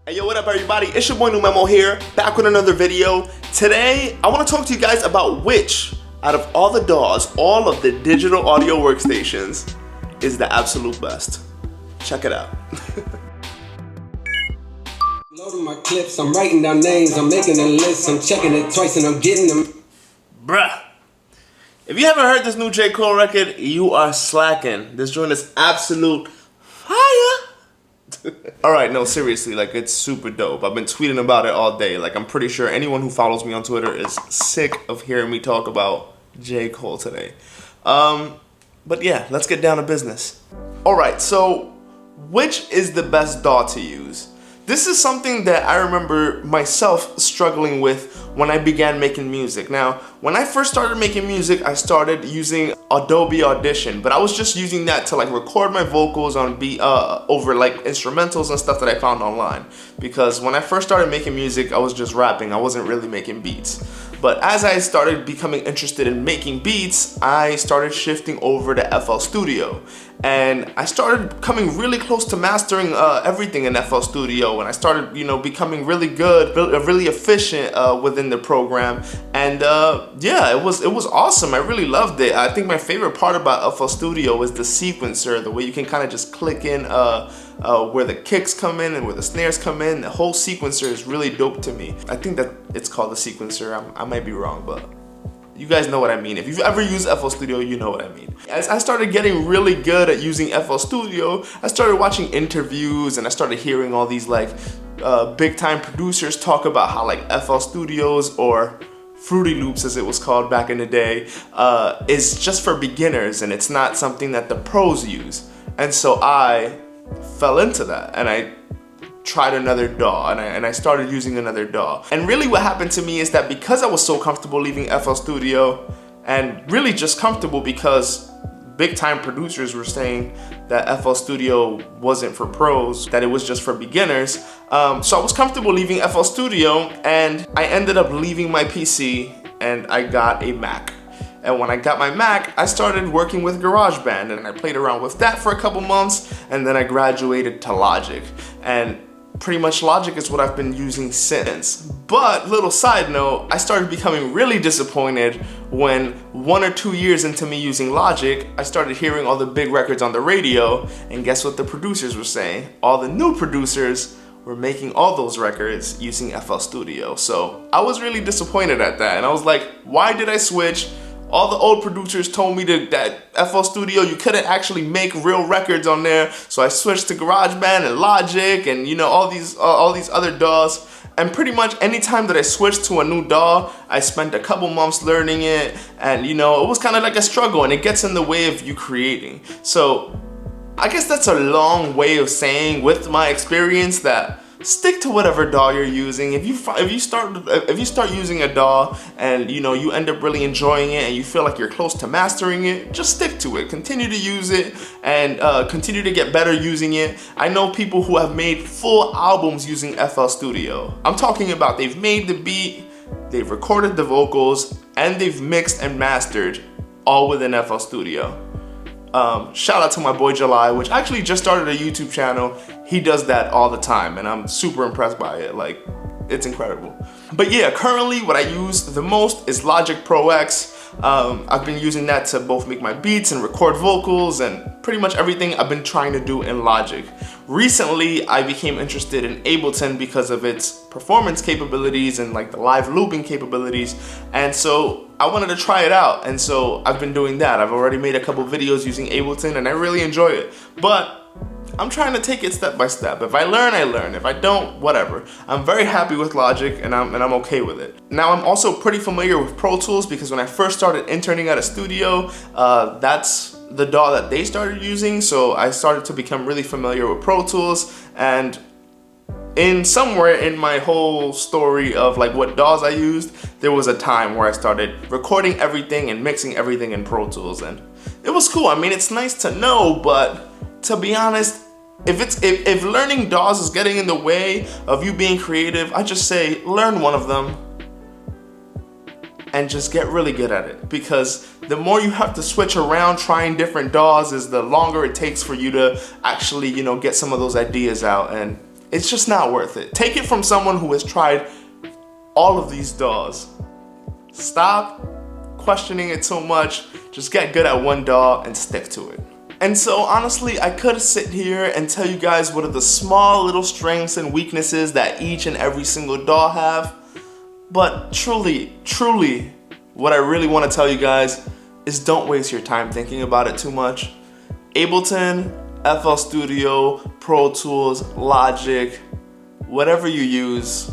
Hey yo, what up everybody? It's your boy lmao here, back with another video. Today, I want to talk to you guys about which, out of all the DAWs, all of the digital audio workstations, is the absolute best. Check it out. Loading my clips, I'm writing down names, I'm making a list, I'm checking it twice and I'm getting them. Bruh. If you haven't heard this new J. Cole record, you are slacking. This joint is absolute fire. Alright, no, seriously, like, it's super dope. I've been tweeting about it all day. Like, I'm pretty sure anyone who follows me on Twitter is sick of hearing me talk about J. Cole today. But yeah, let's get down to business. Alright, so which is the best DAW to use? This is something that I remember myself struggling with when I began making music. Now, when I first started making music, I started using Adobe Audition, but I was just using that to like record my vocals on over like instrumentals and stuff that I found online. Because when I first started making music, I was just rapping. I wasn't really making beats. But as I started becoming interested in making beats, I started shifting over to FL Studio. And I started coming really close to mastering everything in FL Studio, and I started, becoming really good, really efficient within the program. And yeah, it was awesome. I really loved it. I think my favorite part about FL Studio is the sequencer, the way you can kind of just click in where the kicks come in and where the snares come in. The whole sequencer is really dope to me. I think that it's called the sequencer. I might be wrong, but you guys know what I mean. If you've ever used FL Studio, you know what I mean. As I started getting really good at using FL Studio, I started watching interviews and I started hearing all these like big time producers talk about how like FL Studios, or Fruity Loops as it was called back in the day, is just for beginners and it's not something that the pros use. And so I fell into that and I tried another DAW and I started using another DAW. And really what happened to me is that because I was so comfortable leaving FL Studio, and really just comfortable because big time producers were saying that FL Studio wasn't for pros, that it was just for beginners. So I was comfortable leaving FL Studio and I ended up leaving my PC and I got a Mac. And when I got my Mac, I started working with Garageband and I played around with that for a couple months, and then I graduated to Logic. And pretty much Logic is what I've been using since. But little side note, I started becoming really disappointed when 1 or 2 years into me using Logic, I started hearing all the big records on the radio, and guess what the producers were saying? All the new producers were making all those records using FL Studio. So I was really disappointed at that, and I was like, why did I switch? All the old producers told me that FL Studio, you couldn't actually make real records on there. So I switched to GarageBand and Logic and all these other DAWs. And pretty much anytime that I switched to a new DAW, I spent a couple months learning it. And it was kind of like a struggle and it gets in the way of you creating. So I guess that's a long way of saying, with my experience, that stick to whatever DAW you're using. If you start using a DAW and you end up really enjoying it and you feel like you're close to mastering it, just stick to it. Continue to use it and continue to get better using it. I know people who have made full albums using FL Studio. I'm talking about they've made the beat, they've recorded the vocals, and they've mixed and mastered all within FL Studio. Shout out to my boy July, which actually just started a YouTube channel. He does that all the time and I'm super impressed by it. Like, it's incredible. But yeah, currently what I use the most is Logic Pro X. I've been using that to both make my beats and record vocals and pretty much everything I've been trying to do in Logic. Recently, I became interested in Ableton because of its performance capabilities and like the live looping capabilities, and so I wanted to try it out, and so I've been doing that. I've already made a couple videos using Ableton and I really enjoy it, but I'm trying to take it step by step. If I learn, I learn. If I don't, whatever. I'm very happy with Logic and I'm okay with it. Now I'm also pretty familiar with Pro Tools because when I first started interning at a studio, that's the DAW that they started using, so I started to become really familiar with Pro Tools. And in somewhere in my whole story of like what DAWs I used, there was a time where I started recording everything and mixing everything in Pro Tools, and it was cool. I mean, it's nice to know, but to be honest, if learning DAWs is getting in the way of you being creative, I just say learn one of them and just get really good at it, because the more you have to switch around trying different DAWs is the longer it takes for you to actually, get some of those ideas out. And It's just not worth it. Take it from someone who has tried all of these DAWs. Stop questioning it so much. Just get good at one DAW and stick to it. And so honestly, I could sit here and tell you guys what are the small little strengths and weaknesses that each and every single DAW have. But truly, what I really want to tell you guys is don't waste your time thinking about it too much. Ableton, FL Studio, Pro Tools, Logic, whatever you use,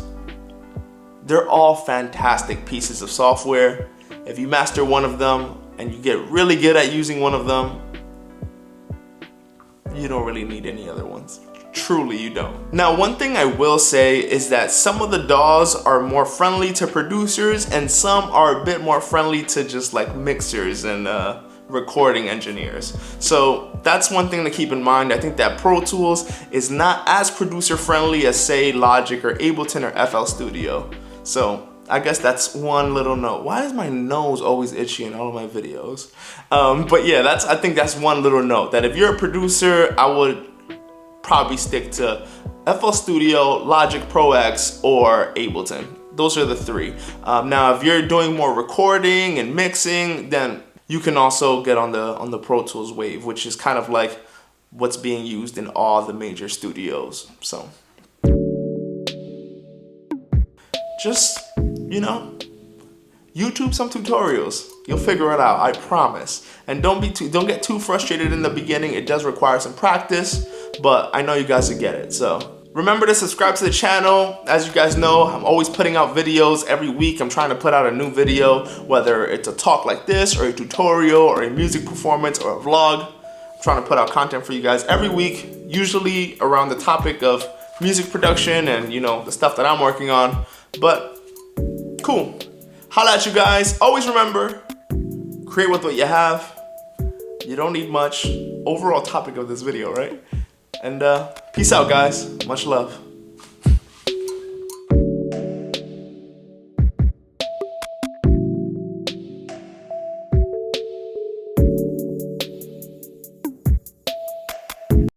they're all fantastic pieces of software. If you master one of them and you get really good at using one of them, you don't really need any other ones. Truly, you don't. Now, one thing I will say is that some of the DAWs are more friendly to producers and some are a bit more friendly to just like mixers and recording engineers. So that's one thing to keep in mind. I think that Pro Tools is not as producer friendly as say Logic or Ableton or FL Studio. So I guess that's one little note. Why is my nose always itchy in all of my videos? But yeah, I think that's one little note, that if you're a producer, I would probably stick to FL Studio, Logic Pro X, or Ableton. Those are the three. Now, if you're doing more recording and mixing, then you can also get on the Pro Tools wave, which is kind of like what's being used in all the major studios. So just, you know, YouTube some tutorials. You'll figure it out, I promise. And don't get too frustrated in the beginning. It does require some practice, but I know you guys will get it. So remember to subscribe to the channel. As you guys know, I'm always putting out videos every week. I'm trying to put out a new video, whether it's a talk like this or a tutorial or a music performance or a vlog. I'm trying to put out content for you guys every week, usually around the topic of music production and, you know, the stuff that I'm working on. But cool. Holla at you guys. Always remember, create with what you have. You don't need much. Overall topic of this video, right? And peace out, guys. Much love.